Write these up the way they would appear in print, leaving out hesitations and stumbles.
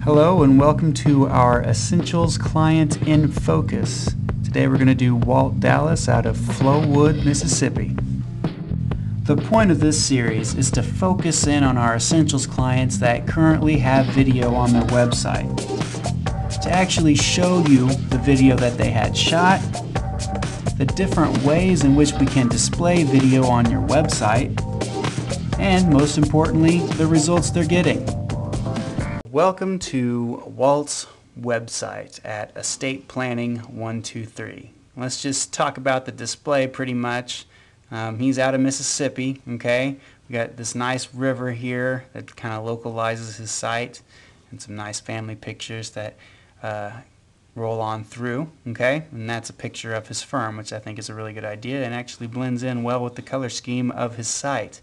Hello and welcome to our Essentials Client in Focus. Today we're going to do Walt Dallas out of Flowood, Mississippi. The point of this series is to focus in on our Essentials clients that currently have video on their website. To actually show you the video that they had shot, the different ways in which we can display video on your website, and most importantly, the results they're getting. Welcome to Walt's website at Estate Planning 123. Let's just talk about the display pretty much. He's out of Mississippi, okay? We got this nice river here that kind of localizes his site, and some nice family pictures that roll on through, okay? And that's a picture of his firm, which I think is a really good idea and actually blends in well with the color scheme of his site.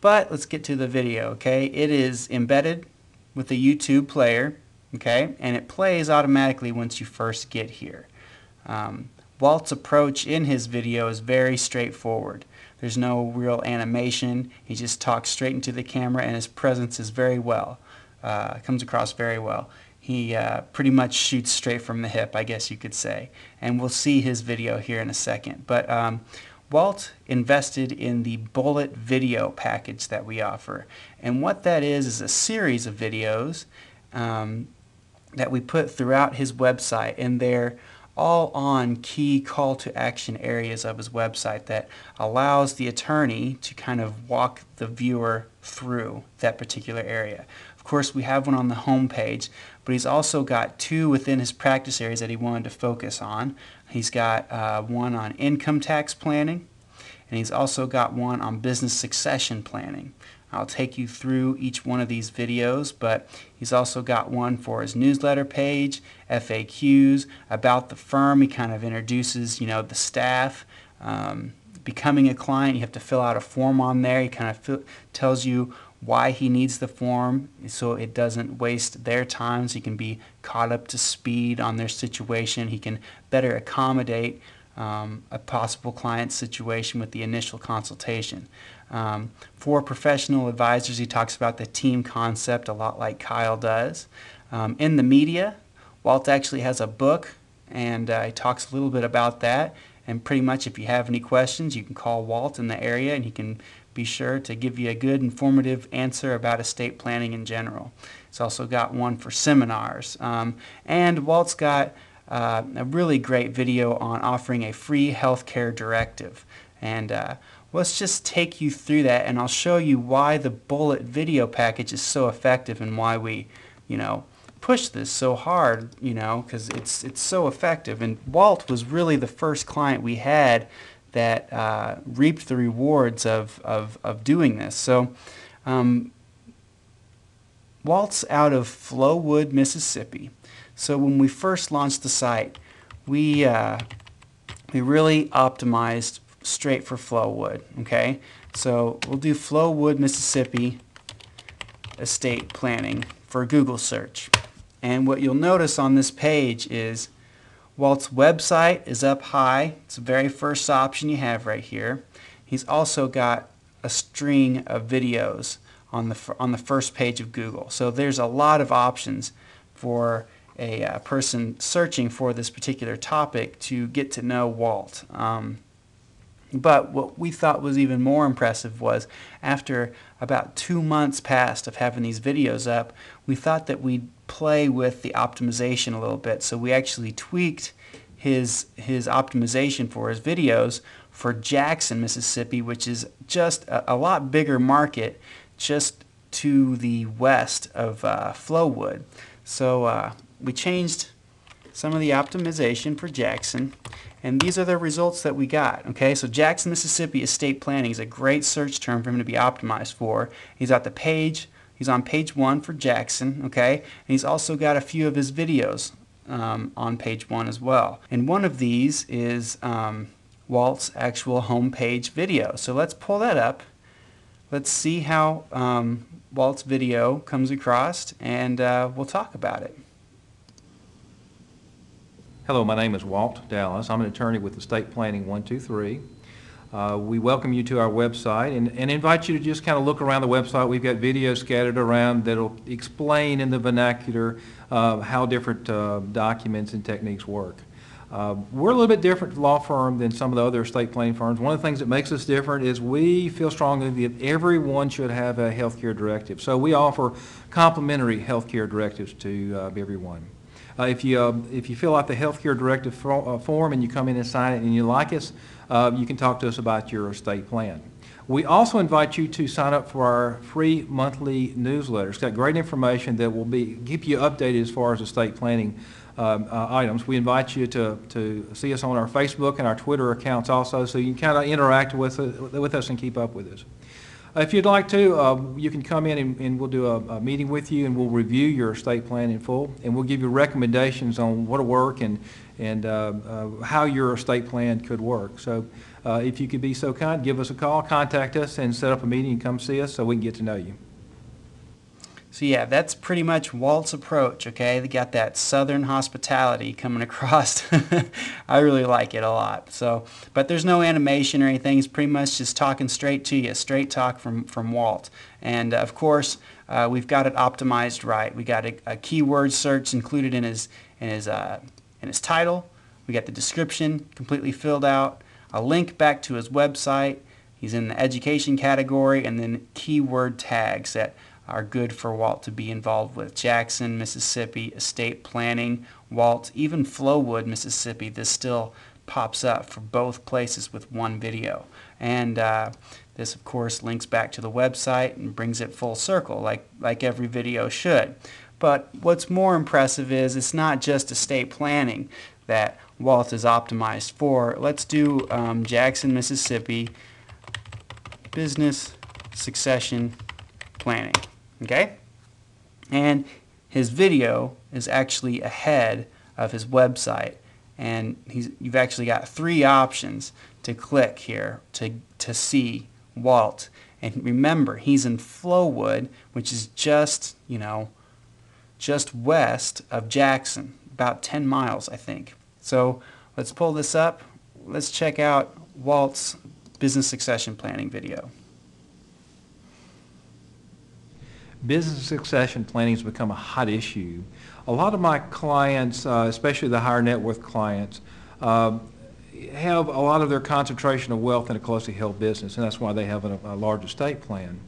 But let's get to the video, okay? It is embedded with the YouTube player, okay? And it plays automatically once you first get here. Walt's approach in his video is very straightforward. There's no real animation. He just talks straight into the camera, and his presence is very well. Comes across very well. He pretty much shoots straight from the hip, I guess you could say. And we'll see his video here in a second. But Walt invested in the Bullet video package that we offer. And what that is a series of videos that we put throughout his website, and they're all on key call to action areas of his website that allows the attorney to kind of walk the viewer through that particular area. Of course, we have one on the home page, but he's also got two within his practice areas that he wanted to focus on. He's got one on income tax planning, and he's also got one on business succession planning. I'll take you through each one of these videos, but he's also got one for his newsletter page, FAQs, about the firm. He kind of introduces, the staff. Becoming a client, you have to fill out a form on there. He kind of tells you why he needs the form so it doesn't waste their time, so he can be caught up to speed on their situation. He can better accommodate a possible client situation with the initial consultation. For professional advisors, he talks about the team concept a lot like Kyle does. In the media, Walt actually has a book, and he talks a little bit about that. And pretty much if you have any questions, you can call Walt in the area, and he can be sure to give you a good informative answer about estate planning in general. He's also got one for seminars. And Walt's got a really great video on offering a free healthcare directive. And let's just take you through that, and I'll show you why the Bullet video package is so effective and why we, push this so hard, because it's so effective. And Walt was really the first client we had that reaped the rewards of doing this. So Walt's out of Flowood, Mississippi. So when we first launched the site, we really optimized straight for Flowood, okay? So we'll do Flowood, Mississippi estate planning for Google search. And what you'll notice on this page is Walt's website is up high. It's the very first option you have right here. He's also got a string of videos on the first page of Google. So there's a lot of options for a person searching for this particular topic to get to know Walt. But what we thought was even more impressive was after about 2 months passed of having these videos up, we thought that we'd play with the optimization a little bit. So we actually tweaked his optimization for his videos for Jackson, Mississippi, which is just a lot bigger market just to the west of Flowood. So we changed some of the optimization for Jackson, and these are the results that we got. Okay, so Jackson, Mississippi estate planning is a great search term for him to be optimized for. He's at the page. He's on page 1 for Jackson. Okay, and he's also got a few of his videos on page 1 as well. And one of these is Walt's actual homepage video. So let's pull that up. Let's see how Walt's video comes across, and we'll talk about it. Hello, my name is Walt Dallas. I'm an attorney with Estate Planning 123. We welcome you to our website and invite you to just kind of look around the website. We've got videos scattered around that will explain in the vernacular how different documents and techniques work. We're a little bit different law firm than some of the other estate planning firms. One of the things that makes us different is we feel strongly that everyone should have a health care directive. So we offer complimentary health care directives to everyone. If you fill out the health care directive form and you come in and sign it and you like us, you can talk to us about your estate plan. We also invite you to sign up for our free monthly newsletter. It's got great information that will keep you updated as far as estate planning items. We invite you to see us on our Facebook and our Twitter accounts also, so you can kind of interact with us and keep up with us. If you'd like to, you can come in and we'll do a meeting with you and we'll review your estate plan in full, and we'll give you recommendations on what will work and how your estate plan could work. So if you could be so kind, give us a call, contact us, and set up a meeting and come see us so we can get to know you. So yeah, that's pretty much Walt's approach, okay? They got that southern hospitality coming across. I really like it a lot. So, but there's no animation or anything. It's pretty much just talking straight to you, straight talk from Walt. And of course, we've got it optimized right. We got a keyword search included in his title. We got the description completely filled out, a link back to his website. He's in the education category, and then keyword tags that are good for Walt to be involved with. Jackson, Mississippi, estate planning, Walt, even Flowood, Mississippi. This still pops up for both places with one video. And this, of course, links back to the website and brings it full circle, like every video should. But what's more impressive is it's not just estate planning that Walt is optimized for. Let's do Jackson, Mississippi, business succession planning. Okay? And his video is actually ahead of his website, and you've actually got 3 options to click here to see Walt. And remember, he's in Flowood, which is just west of Jackson, about 10 miles, I think. So let's pull this up. Let's check out Walt's business succession planning video. Business succession planning has become a hot issue. A lot of my clients, especially the higher net worth clients, have a lot of their concentration of wealth in a closely held business, and that's why they have a large estate plan.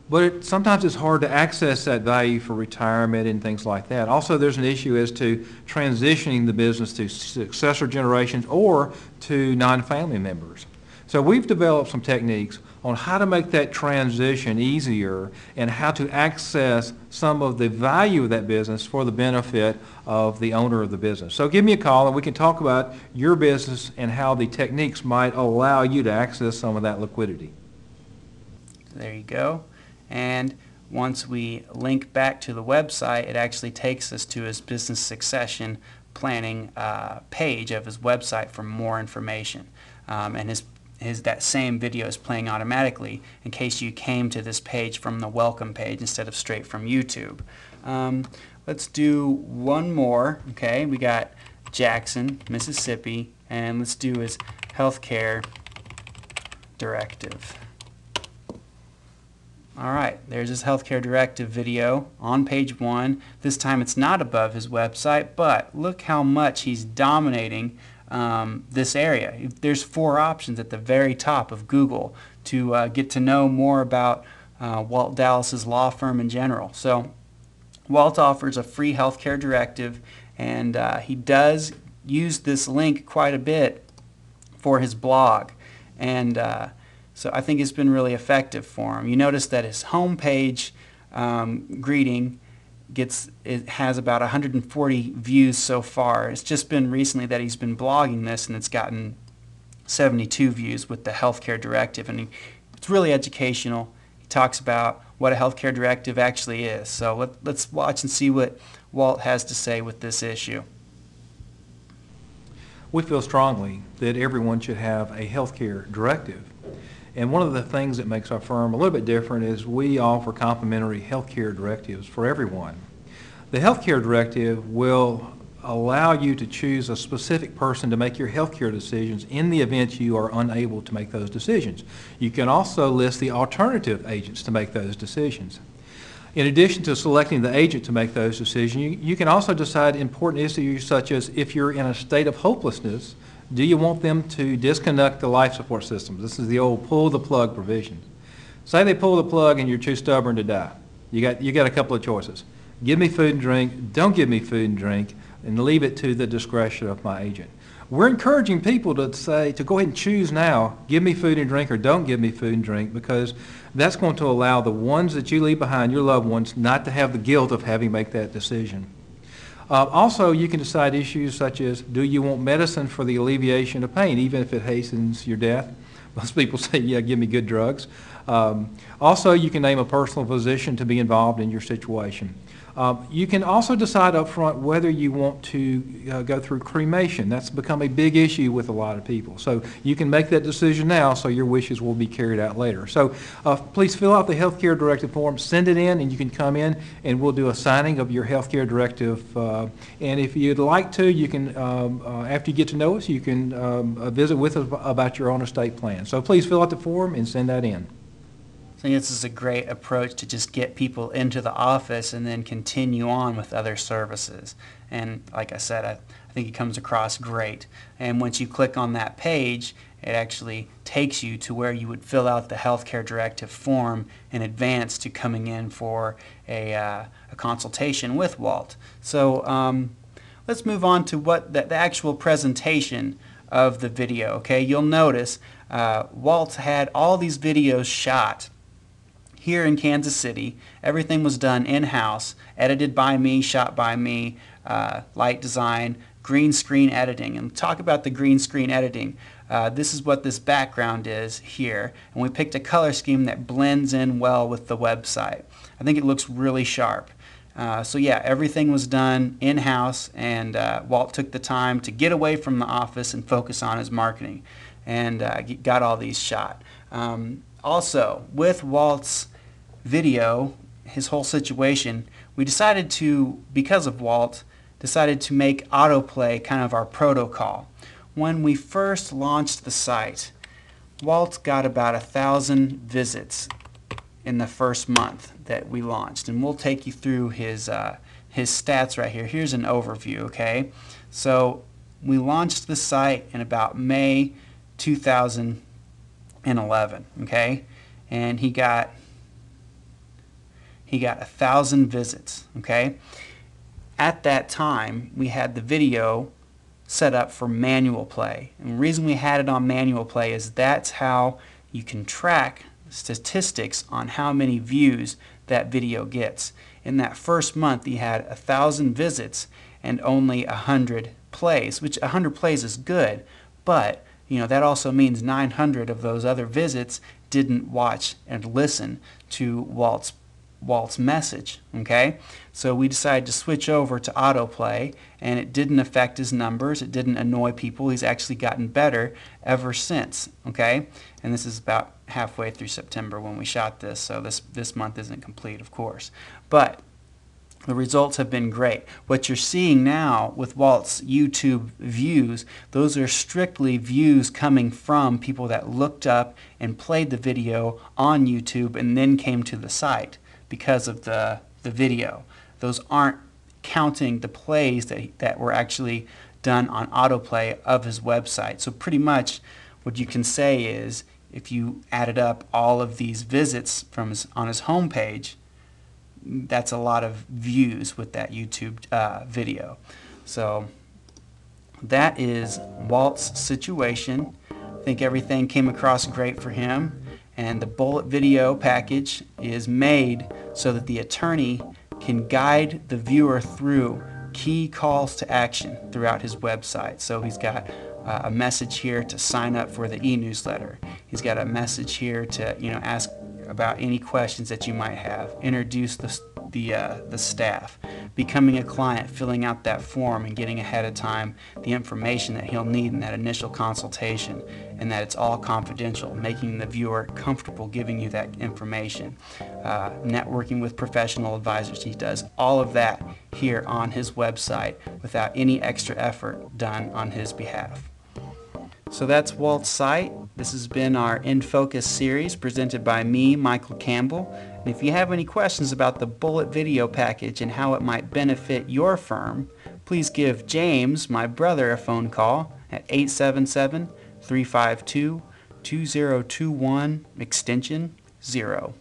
But sometimes it's hard to access that value for retirement and things like that. Also, there's an issue as to transitioning the business to successor generations or to non-family members. So we've developed some techniques on how to make that transition easier and how to access some of the value of that business for the benefit of the owner of the business. So give me a call and we can talk about your business and how the techniques might allow you to access some of that liquidity. There you go. And once we link back to the website, it actually takes us to his business succession planning page of his website for more information. And that same video is playing automatically in case you came to this page from the welcome page instead of straight from YouTube. Let's do one more. Okay, we got Jackson, Mississippi, and let's do his healthcare directive. Alright, there's his healthcare directive video on page 1. This time it's not above his website, but look how much he's dominating this area. There's 4 options at the very top of Google to get to know more about Walt Dallas's law firm in general. So Walt offers a free healthcare directive, and he does use this link quite a bit for his blog, and so I think it's been really effective for him. You notice that his homepage greeting has about 140 views so far. It's just been recently that he's been blogging this, and it's gotten 72 views with the healthcare directive, and it's really educational. He talks about what a healthcare directive actually is. So let's watch and see what Walt has to say with this issue. We feel strongly that everyone should have a healthcare directive. And one of the things that makes our firm a little bit different is we offer complimentary healthcare directives for everyone. The healthcare directive will allow you to choose a specific person to make your healthcare decisions in the event you are unable to make those decisions. You can also list the alternative agents to make those decisions. In addition to selecting the agent to make those decisions, you can also decide important issues such as if you're in a state of hopelessness, do you want them to disconnect the life support system? This is the old pull the plug provision. Say they pull the plug and you're too stubborn to die. You got a couple of choices. Give me food and drink, don't give me food and drink, and leave it to the discretion of my agent. We're encouraging people to go ahead and choose now, give me food and drink or don't give me food and drink, because that's going to allow the ones that you leave behind, your loved ones, not to have the guilt of having to make that decision. Also, you can decide issues such as, do you want medicine for the alleviation of pain, even if it hastens your death? Most people say, yeah, give me good drugs. Also, you can name a personal physician to be involved in your situation. You can also decide up front whether you want to go through cremation. That's become a big issue with a lot of people. So you can make that decision now so your wishes will be carried out later. So please fill out the healthcare directive form, send it in, and you can come in and we'll do a signing of your healthcare directive. And if you'd like to, you can, after you get to know us, you can visit with us about your own estate plan. So please fill out the form and send that in. I think this is a great approach to just get people into the office and then continue on with other services. And like I said, I think it comes across great. And once you click on that page, it actually takes you to where you would fill out the healthcare directive form in advance to coming in for a consultation with Walt. So let's move on to what the actual presentation of the video. Okay, you'll notice Walt had all these videos shot here in Kansas City. Everything was done in-house, edited by me, shot by me, light design, green screen editing. And talk about the green screen editing. This is what this background is here. And we picked a color scheme that blends in well with the website. I think it looks really sharp. So yeah, everything was done in-house, and Walt took the time to get away from the office and focus on his marketing, and got all these shot. Also, with Walt's video, his whole situation, we decided to, because of Walt, decided to make autoplay kind of our protocol. When we first launched the site, Walt got about 1,000 visits in the first month that we launched, and we'll take you through his stats right here. Here's an overview, okay? So we launched the site in about May 2011, okay? And he got 1,000 visits, okay? At that time, we had the video set up for manual play. And the reason we had it on manual play is that's how you can track statistics on how many views that video gets. In that first month, he had 1,000 visits and only 100 plays, which 100 plays is good, but you know, that also means 900 of those other visits didn't watch and listen to Walt's message, okay? So we decided to switch over to autoplay, and it didn't affect his numbers. It didn't annoy people. He's actually gotten better ever since, okay? And this is about halfway through September when we shot this, so this month isn't complete, of course. But the results have been great. What you're seeing now with Walt's YouTube views, those are strictly views coming from people that looked up and played the video on YouTube and then came to the site because of the video. Those aren't counting the plays that were actually done on autoplay of his website. So pretty much what you can say is, if you added up all of these visits from on his homepage, that's a lot of views with that YouTube video. So that is Walt's situation. I think everything came across great for him, and the bullet video package is made so that the attorney can guide the viewer through key calls to action throughout his website. So he's got a message here to sign up for the e-newsletter. He's got a message here to ask about any questions that you might have, introduce the staff, becoming a client, filling out that form, and getting ahead of time the information that he'll need in that initial consultation, and that it's all confidential, making the viewer comfortable giving you that information. Networking with professional advisors, he does all of that here on his website without any extra effort done on his behalf. So that's Walt's site. This has been our In Focus series presented by me, Michael Campbell. And if you have any questions about the Bullet video package and how it might benefit your firm, please give James, my brother, a phone call at 877-352-2021 extension 0.